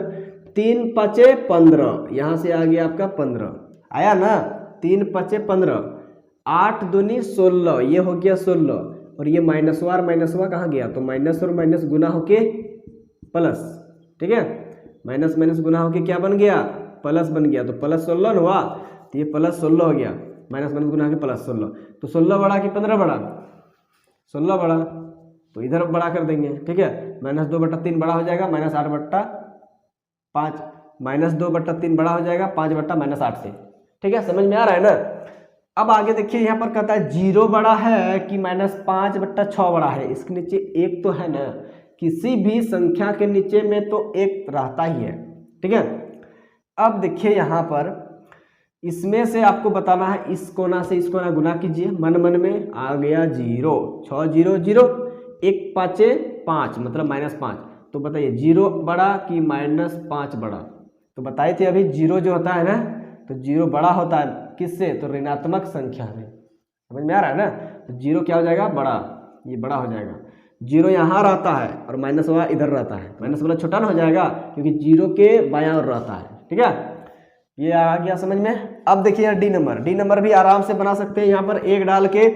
3 5 15, यहाँ से आ गया आपका 15 आया ना। 3 5 15, 8 दूनी 16, ये हो गया 16, और ये माइनसवा कहाँ गया? तो माइनस और माइनस गुना होके प्लस। ठीक है, माइनस माइनस गुना होके क्या बन गया? प्लस बन गया। तो प्लस 16 हुआ, तो ये प्लस 16 हो गया, माइनस माइनस गुना होके प्लस 16। तो 16 बड़ा कि 15 बड़ा? 16 बड़ा, तो इधर बड़ा कर देंगे। ठीक है, -2/3 बड़ा हो जाएगा -8/5, -2/3 बड़ा हो जाएगा 5/-8 से। ठीक है, समझ में आ रहा है ना। अब आगे देखिए यहाँ पर कहता है 0 बड़ा है कि -5/6 बड़ा है। इसके नीचे एक तो है ना, किसी भी संख्या के नीचे में तो एक रहता ही है। ठीक है, अब देखिए यहाँ पर इसमें से आपको बताना है इस कोना से इस कोना गुना कीजिए, मन मन में आ गया 0, 6 0 0, 1 5 5 मतलब -5। तो बताइए 0 बड़ा कि -5 बड़ा? तो बताए थे अभी 0 जो होता है ना, तो 0 बड़ा होता है किससे? तो ऋणात्मक संख्या में। समझ में आ रहा है ना? तो 0 क्या हो जाएगा? बड़ा, ये बड़ा हो जाएगा। 0 यहाँ रहता है और माइनस वाला इधर रहता है, माइनस वाला छोटा ना हो जाएगा क्योंकि 0 के बायां ओर रहता है। ठीक है, ये आ गया समझ में। अब देखिए डी नंबर भी आराम से बना सकते हैं। यहाँ पर 1 डाल के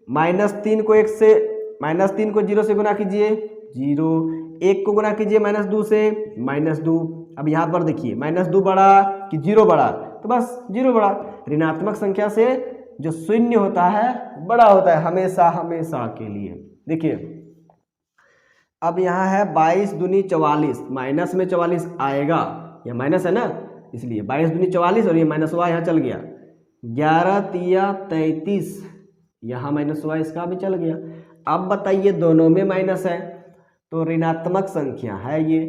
-3 को 1 से -3 को 0 से गुना कीजिए 0, 1 को गुना कीजिए -2 से -2। अब यहाँ पर देखिए -2 बड़ा कि 0 बड़ा? तो बस 0 बड़ा। ऋणात्मक संख्या से जो शून्य होता है बड़ा होता है हमेशा हमेशा के लिए। देखिए अब यहाँ है 22 दूनी 44, माइनस में 44 आएगा, यह माइनस है ना इसलिए 22 दूनी 44 और ये माइनस हुआ यहाँ चल गया। 11 तिया 33, यहाँ माइनस हुआ इसका भी चल गया। अब बताइए दोनों में माइनस है तो ऋणात्मक संख्या है ये,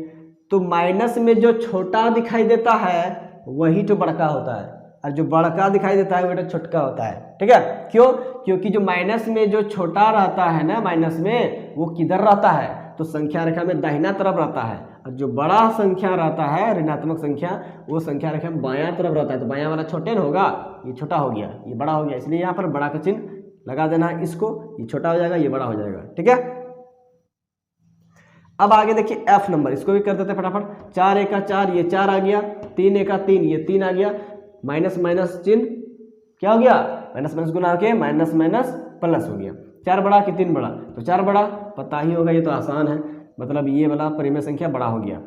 तो माइनस में जो छोटा दिखाई देता है वही तो बड़का होता है और जो बड़का दिखाई देता है वो छोटका होता है। ठीक है, क्यों? क्योंकि जो माइनस में जो छोटा रहता है ना माइनस में वो किधर रहता है? तो संख्या रेखा में दाहिना तरफ रहता है, और जो बड़ा संख्या रहता है ऋणात्मक संख्या वो संख्या रेखा में बायां तरफ रहता है। तो बायां वाला छोटे न होगा, ये छोटा हो गया, ये बड़ा हो गया, इसलिए यहाँ पर बड़ा का चिन्ह लगा देना है इसको, ये छोटा हो जाएगा ये बड़ा हो जाएगा। ठीक है, अब आगे देखिए एफ नंबर, इसको भी कर देते फटाफट। 4 1 4, ये 4 आ गया, 3 1 3, ये 3 आ गया, माइनस माइनस चिन्ह क्या हो गया? माइनस माइनस गुना के माइनस माइनस प्लस हो गया। 4 बड़ा कि 3 बड़ा? तो 4 बड़ा, पता ही होगा, ये तो आसान है, मतलब ये वाला परिमेय संख्या बड़ा हो गया।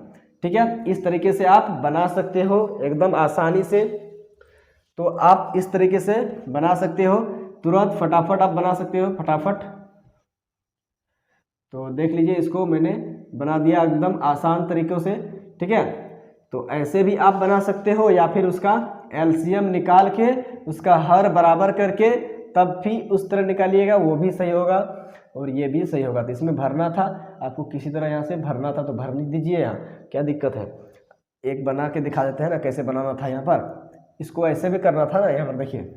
ठीक है, इस तरीके से आप बना सकते हो एकदम आसानी से। तो आप इस तरीके से बना सकते हो, तुरंत फटाफट आप बना सकते हो फटाफट। तो देख लीजिए इसको मैंने बना दिया एकदम आसान तरीकों से। ठीक है, तो ऐसे भी आप बना सकते हो या फिर उसका एलसीएम निकाल के उसका हर बराबर करके तब भी उस तरह निकालिएगा, वो भी सही होगा और ये भी सही होगा। तो इसमें भरना था आपको, किसी तरह यहाँ से भरना था तो भर दीजिए, यहाँ क्या दिक्कत है। एक बना के दिखा देते हैं ना कैसे बनाना था। यहाँ पर इसको ऐसे भी करना था ना, यहाँ पर देखिए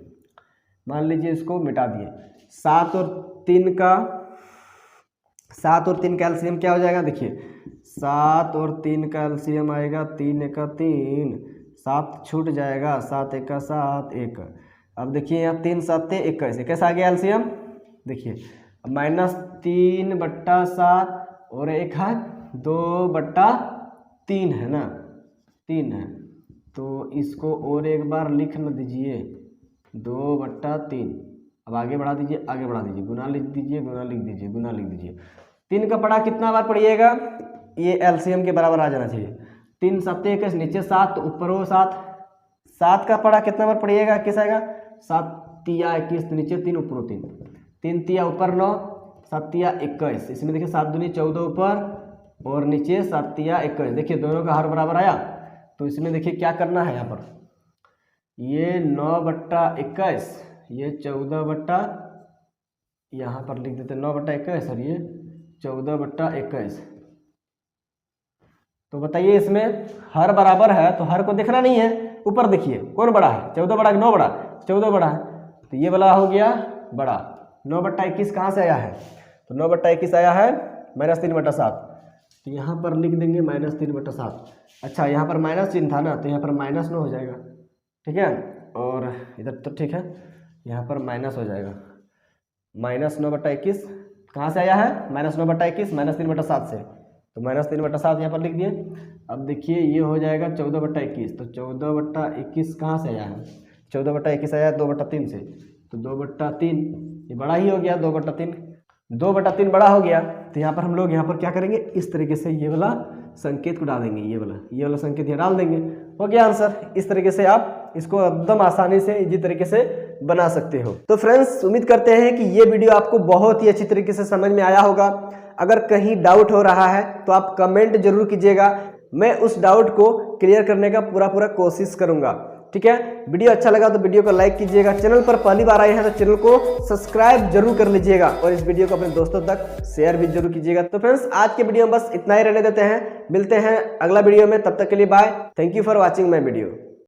मान लीजिए इसको मिटा दिए, 7 और 3 का एलसीएम क्या हो जाएगा? देखिए 7 और 3 का एलसीएम आएगा 3 1 3, 7 छूट जाएगा, 7 1 7 1। अब देखिए यहाँ 3 7 21, कैसा आ गया एलसीएम? देखिए -3/7 और एक है 2/3 है ना, 3 है, तो इसको और एक बार लिख न दीजिए 2/3। अब आगे बढ़ा दीजिए, आगे बढ़ा दीजिए, गुना लिख दीजिए, गुना लिख दीजिए, गुना लिख दीजिए। 3 का पढ़ा कितना बार पढ़िएगा? ये एलसीएम के बराबर आ जाना चाहिए। 3 7 21, नीचे 7 तो ऊपर हो 7। 7 का पढ़ा कितना बार पढ़िएगा? कैसा आएगा? 7 तिया 21, नीचे 3 ऊपर 3, 3 तिया ऊपर 9, 7 तिया 21। इसमें देखिए 7 दूनी 14 ऊपर और नीचे 7 तिया 21। देखिए दोनों का हर बराबर आया। तो इसमें देखिए क्या करना है, यहाँ पर ये 9/21, ये 14 यहाँ पर लिख देते 9/21 और ये 14/21। तो बताइए इसमें हर बराबर है तो हर को देखना नहीं है, ऊपर देखिए कौन बड़ा है? 14 बड़ा कि 9 बड़ा? 14 बड़ा है, तो ये वाला हो गया बड़ा। 9/21 कहाँ से आया है? तो 9/21 आया है -3/7, तो यहाँ पर लिख देंगे -3/7। अच्छा यहाँ पर माइनस चिन्ह था ना, तो यहाँ पर -9 हो जाएगा। ठीक है, और इधर तो ठीक है, यहाँ पर माइनस हो जाएगा। -9/21 कहाँ से आया है? -9/21 -3/7 से, तो -3/7 यहाँ पर लिख दिए। अब देखिए ये हो जाएगा 14/21, तो 14/21 कहाँ से आया है? 14/21 आया 2/3 से, तो 2/3 ये बड़ा ही हो गया, 2/3 2/3 बड़ा हो गया। तो यहाँ पर हम लोग यहाँ पर क्या करेंगे, इस तरीके से ये वाला संकेत को डाल देंगे, ये वाला संकेत यहाँ डाल देंगे, हो गया आंसर। इस तरीके से आप इसको एकदम आसानी से इजी तरीके से बना सकते हो। तो फ्रेंड्स उम्मीद करते हैं कि ये वीडियो आपको बहुत ही अच्छी तरीके से समझ में आया होगा। अगर कहीं डाउट हो रहा है तो आप कमेंट जरूर कीजिएगा, मैं उस डाउट को क्लियर करने का पूरा कोशिश करूंगा। ठीक है, वीडियो अच्छा लगा तो वीडियो को लाइक कीजिएगा, चैनल पर पहली बार आए हैं तो चैनल को सब्सक्राइब जरूर कर लीजिएगा और इस वीडियो को अपने दोस्तों तक शेयर भी जरूर कीजिएगा। तो फ्रेंड्स आज के वीडियो में बस इतना ही रहने देते हैं, मिलते हैं अगला वीडियो में, तब तक के लिए bye. Thank you for watching my video.